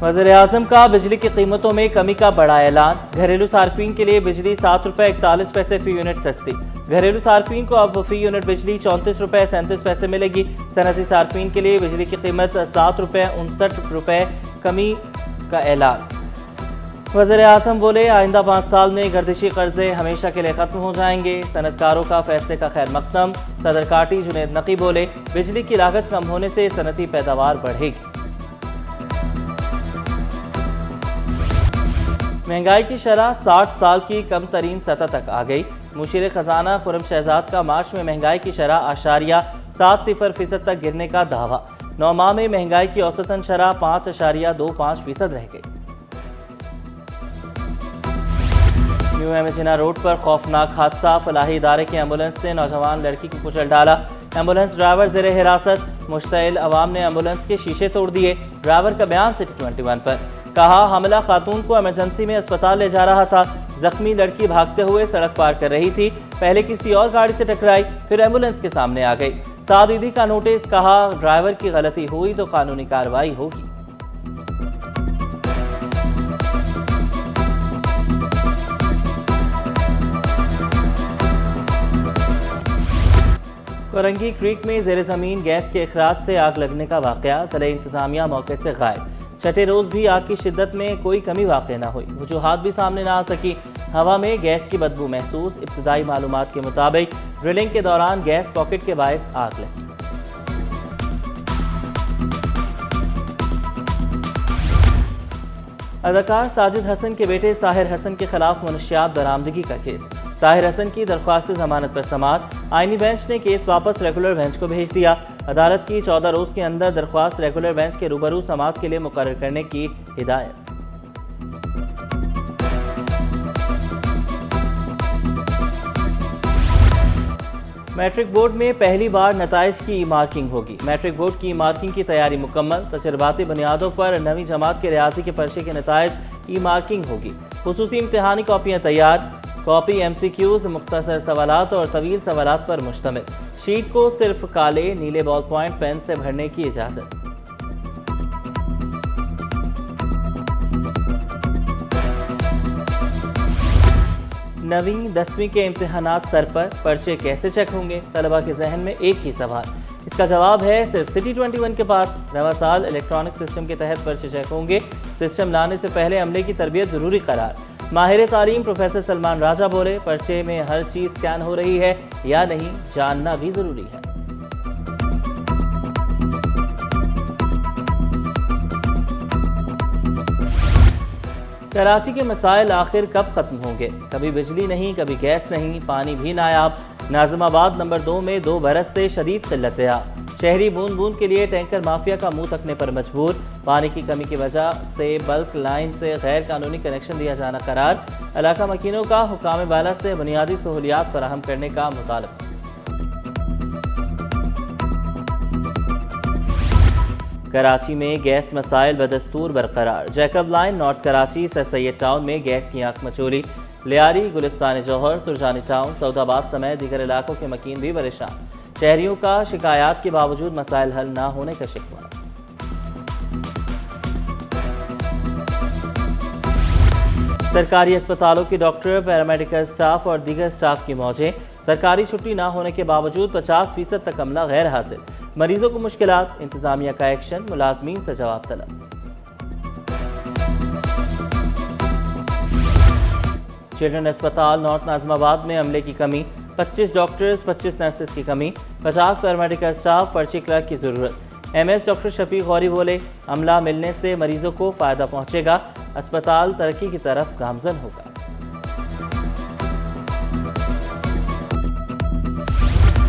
वज़ीर-ए-आज़म का बिजली की कीमतों में कमी का बड़ा ऐलान। घरेलू सार्फिन के लिए बिजली 7 रुपये 41 पैसे फी यूनिट सस्ती। घरेलू सार्फिन को अब फी यूनिट बिजली 34 रुपये 37 पैसे मिलेगी। सनती सार्फिन के लिए बिजली की कीमत 7 रुपये 59 रुपये कमी का ऐलान। वज़ीर-ए-आज़म बोले, आइंदा 5 साल में गर्दिशी कर्जे हमेशा के लिए खत्म हो जाएंगे। सनतकारों का फैसले का खैर मकदम। सदर काटी जुनैद नकी बोले, बिजली की लागत कम होने से सनती पैदावार बढ़ेगी। महंगाई की शरह 60 साल की कम तरीन सतह तक आ गई। मुशीर खजाना खुर्रम शहजाद का मार्च में महंगाई की शरह 8.70% तक गिरने का दावा। 9 माह में महंगाई की औसतन शरह 5.25% रह गई। न्यू एमेजिना रोड पर खौफनाक हादसा। फलाही इदारे की एम्बुलेंस से नौजवान लड़की को कुचल डाला। एम्बुलेंस ड्राइवर जेरे हिरासत। मुश्तइल अवाम ने एम्बुलेंस के शीशे तोड़ दिए। ड्राइवर का बयान सिटी 21 पर। कहा, हमला खातून को इमरजेंसी में अस्पताल ले जा रहा था। जख्मी लड़की भागते हुए सड़क पार कर रही थी। पहले किसी और गाड़ी से टकराई, फिर एम्बुलेंस के सामने आ गई। सादीदी का नोटिस। कहा, ड्राइवर की गलती हुई तो कानूनी कार्रवाई होगी। कोरंगी क्रीक में जेर जमीन गैस के अखराज से आग लगने का वाकया। जिला इंतजामिया मौके से गायब। छठे रोज भी आग की शिद्दत में कोई कमी वाक़ई न हुई। वजूहात भी सामने न आ सकी। हवा में गैस की बदबू महसूस। इब्तदाई मालूमात के मुताबिक ड्रिलिंग के दौरान गैस पॉकेट के बायस आग लगी। अदाकार साजिद हसन के बेटे साहिर हसन के खिलाफ मनशियात बरामदगी का केस। साहिर हसन की दरख्वास्त जमानत पर समाअत। आईनी बेंच ने केस वापस रेगुलर बेंच को भेज दिया। अदालत की 14 रोज के अंदर दरख्वास्त रेगुलर बेंच के रूबरू समाअत के लिए मुकर्रर करने की हिदायत। मैट्रिक बोर्ड में पहली बार नताइज की ई मार्किंग होगी। मैट्रिक बोर्ड की ई मार्किंग की तैयारी मुकम्मल। तजर्बाती बुनियादों पर 9वीं जमात के रियाजी के पर्चे के नताइज ई मार्किंग होगी। खुसूसी इम्तिहानी कॉपियाँ तैयार। कॉपी MCQs, मुख्तसर सवालात और तवील सवालात पर मुश्तमिल। शीट को सिर्फ काले नीले बॉल पॉइंट पेन से भरने की इजाजत। नवीं 10वीं के इम्तिहानात सर पर। पर्चे कैसे चेक होंगे? तलबा के जहन में एक ही सवाल। इसका जवाब है सिर्फ सिटी 21 के पास। रवा साल इलेक्ट्रॉनिक सिस्टम के तहत पर्चे चेक होंगे। सिस्टम लाने से पहले अमले की तरबियत जरूरी करार। माहिर तालीम प्रोफेसर सलमान राजा बोले, पर्चे में हर चीज स्कैन हो रही है या नहीं जानना भी जरूरी है। कराची के मसाइल आखिर कब खत्म होंगे? कभी बिजली नहीं, कभी गैस नहीं, पानी भी नायाब। नाज़िमाबाद नंबर 2 में 2 बरस से शदीद किल्लत है। शहरी बूंद बूंद के लिए टैंकर माफिया का मुंह तकने पर मजबूर। पानी की कमी की वजह से बल्क लाइन से गैर कानूनी कनेक्शन दिया जाना करार। इलाका मकीनों का हुकाम बाला से बुनियादी सहूलियात फराहम करने का मुतालबा। कराची में गैस मसाइल बदस्तूर बरकरार। Jacob line north Karachi sir Syed town में गैस की आंख मचोली। लियारी, गुलिस्तान जौहर, सुरजानी टाउन, सऊदाबाद समेत दीगर इलाकों के मकीन भी परेशान। शहरियों का शिकायत के बावजूद मसाइल हल न होने का शिकवा। सरकारी अस्पतालों के डॉक्टर, पैरामेडिकल स्टाफ और दीगर स्टाफ की मौजें। सरकारी छुट्टी न होने के बावजूद 50% तक अमला गैर हाजिर। मरीजों को मुश्किलात। इंतजामिया का एक्शन। मुलाजमीन से जवाब तलब। चिल्ड्रन अस्पताल नॉर्थ नाज़िमाबाद में अमले की कमी। 25 डॉक्टर्स, 25 नर्सेज की कमी। 50 पैरामेडिकल स्टाफ, पर्ची क्लर्क की जरूरत। MS डॉक्टर शफीक गौरी बोले, अमला मिलने से मरीजों को फायदा पहुंचेगा। अस्पताल तरक्की की तरफ गामजन होगा।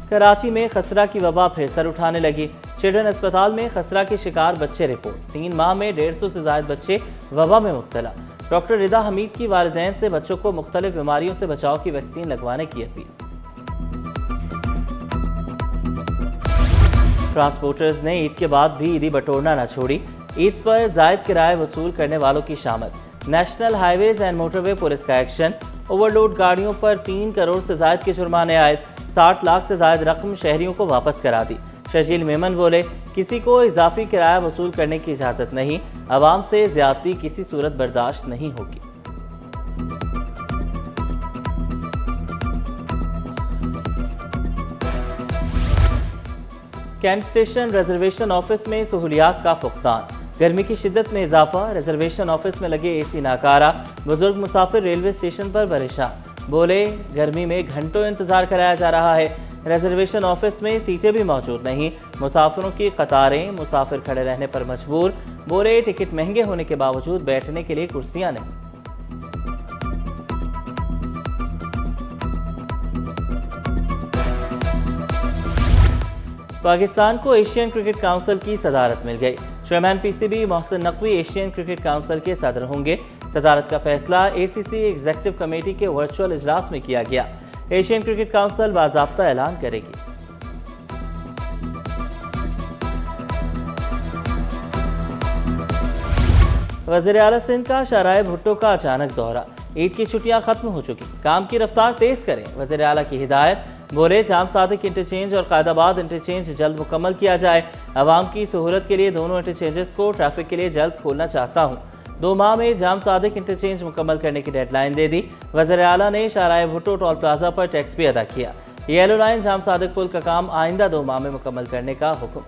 कराची में खसरा की वबा फिर सर उठाने लगी। चिल्ड्रन अस्पताल में खसरा के शिकार बच्चे रिपोर्ट। 3 माह में 150 से ज्यादा बच्चे वबा में मुब्तला। डॉक्टर रिदा हमीद की वालिदैन से बच्चों को मुख्तलिफ बीमारियों से बचाव की वैक्सीन लगवाने की अपील। ट्रांसपोर्टर्स ने ईद के बाद भी ईदी बटोरना न छोड़ी। ईद पर जायद किराए वसूल करने वालों की शामत। National highways and motorway police का एक्शन। ओवरलोड गाड़ियों पर 3 करोड़ से ज्यादा के जुर्माने आए। 60 लाख से ज्यादा रकम शहरियों को वापस करा दी। शर्जील मेमन बोले, किसी को इजाफी किराया वसूल करने की इजाज़त नहीं, आवाम से ज्यादती किसी सूरत बर्दाश्त नहीं होगी। कैंट स्टेशन रिजर्वेशन ऑफिस में सहूलियात का फुकदान, गर्मी की शिद्दत में इजाफा, रिजर्वेशन ऑफिस में लगे एसी नाकारा, बुजुर्ग मुसाफिर रेलवे स्टेशन पर परेशान, बोले गर्मी में घंटों इंतजार कराया जा रहा है, रिजर्वेशन ऑफिस में सीटें भी मौजूद नहीं, मुसाफिरों की कतारें, मुसाफिर खड़े रहने पर मजबूर, बोले टिकट महंगे होने के बावजूद बैठने के लिए कुर्सियां नहीं। पाकिस्तान को एशियन क्रिकेट काउंसिल की सदारत मिल गई। Chairman PCB Mohsin Naqvi Asian cricket council के सदर होंगे। सदारत का फैसला एसीसी एग्जीक्यूटिव कमेटी के वर्चुअल इजलास में किया गया। एशियन क्रिकेट काउंसिल बाज़ाब्ता ऐलान करेगी। वज़ीर आला सिंध का शाहराह भुट्टो का अचानक दौरा, ईद की छुट्टियां खत्म हो चुकी, काम की रफ्तार तेज करें, वज़ीर आला की हिदायत। बोले जाम सादिक इंटरचेंज और कायदाबाद इंटरचेंज जल्द मुकम्मल किया जाए, आवाम की सहूलत के लिए दोनों इंटरचेंजेस को ट्रैफिक के लिए जल्द खोलना चाहता हूँ। 2 माह में जाम सादिक इंटरचेंज मुकम्मल करने की डेडलाइन दे दी। वज़ीर आला ने शाहराह भुट्टो टोल प्लाजा पर टैक्स भी अदा किया। येलो लाइन जाम सादिक पुल का काम आइंदा 2 माह में मुकम्मल करने का हुक्म।